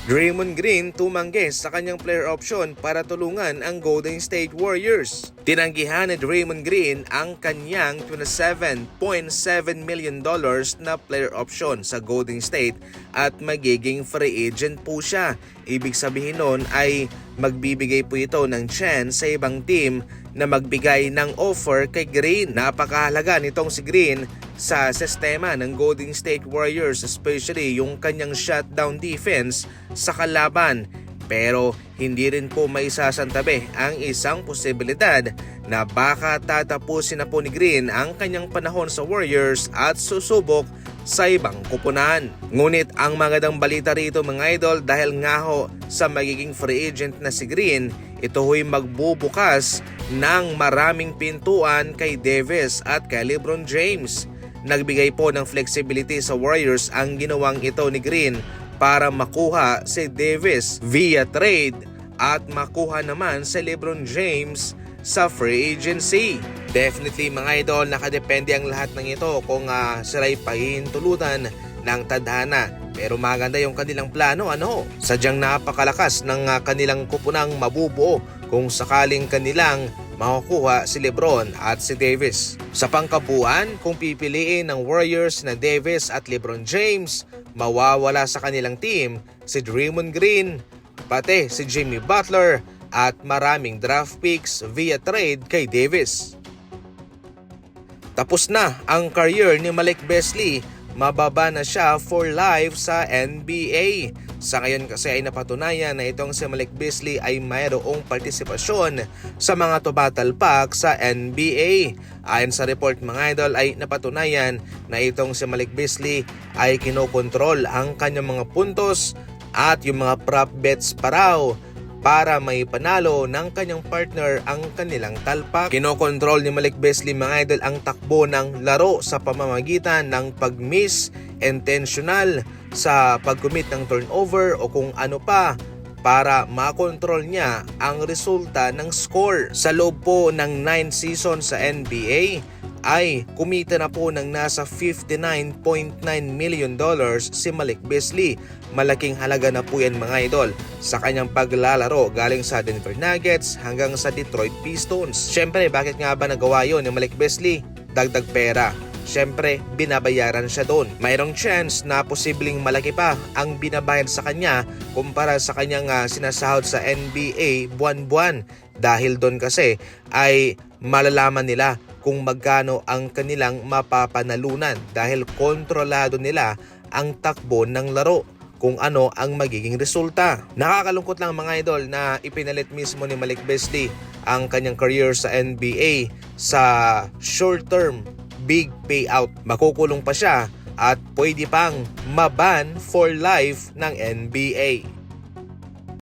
Draymond Green tumanggi sa kanyang player option para tulungan ang Golden State Warriors. Tinanggihan ni Draymond Green ang kanyang $27.7 million na player option sa Golden State at magiging free agent po siya. Ibig sabihin nun ay magbibigay po ito ng chance sa ibang team na magbigay ng offer kay Green. Napakahalaga nitong si Green sa sistema ng Golden State Warriors, especially yung kanyang shutdown defense sa kalaban. Pero hindi rin po may sasantabi ang isang posibilidad na baka tatapusin na po ni Green ang kanyang panahon sa Warriors at susubok sa ibang kupunan. Ngunit ang magandang balita rito mga idol, dahil nga ho sa magiging free agent na si Green, ito ho'y magbubukas ng maraming pintuan kay Davis at kay LeBron James. Nagbigay po ng flexibility sa Warriors ang ginawang ito ni Green para makuha si Davis via trade at makuha naman si LeBron James sa free agency. Definitely mga idol, nakadepende ang lahat ng ito kung sila'y pahihintulutan ng tadhana. Pero maganda yung kanilang plano, sadyang napakalakas ng kanilang kupunang mabubuo kung sakaling kanilang makukuha si LeBron at si Davis. Sa pangkabuuan, kung pipiliin ng Warriors na Davis at LeBron James, mawawala sa kanilang team si Draymond Green, pati si Jimmy Butler at maraming draft picks via trade kay Davis. Tapos na ang career ni Malik Beasley, mababa na siya for life sa NBA. Sa ngayon kasi ay napatunayan na itong si Malik Beasley ay mayroong partisipasyon sa mga tumatalpak sa NBA. Ayon sa report mga idol ay napatunayan na itong si Malik Beasley ay kinokontrol ang kanyang mga puntos at yung mga prop bets pa raw para may panalo ng kanyang partner ang kanilang talpak. Kinokontrol ni Malik Beasley mga idol ang takbo ng laro sa pamamagitan ng pag-miss intentional sa pag-commit ng turnover o kung ano pa para makontrol niya ang resulta ng score. Sa loob po ng 9 seasons sa NBA ay kumita na po ng nasa $59.9 million si Malik Beasley. Malaking halaga na po yan mga idol sa kanyang paglalaro galing sa Denver Nuggets hanggang sa Detroit Pistons. Syempre, bakit nga ba nagawa yun ni Malik Beasley? Dagdag pera. Syempre, binabayaran siya doon. Mayroong chance na posibleng malaki pa ang binabayad sa kanya kumpara sa kanyang sinasahod sa NBA buwan-buwan. Dahil doon kasi ay malalaman nila kung magkano ang kanilang mapapanalunan dahil kontrolado nila ang takbo ng laro, kung ano ang magiging resulta. Nakakalungkot lang mga idol na ipinalit mismo ni Malik Beasley ang kanyang career sa NBA sa short-term big payout. Makukulong pa siya at pwede pang maban for life ng NBA.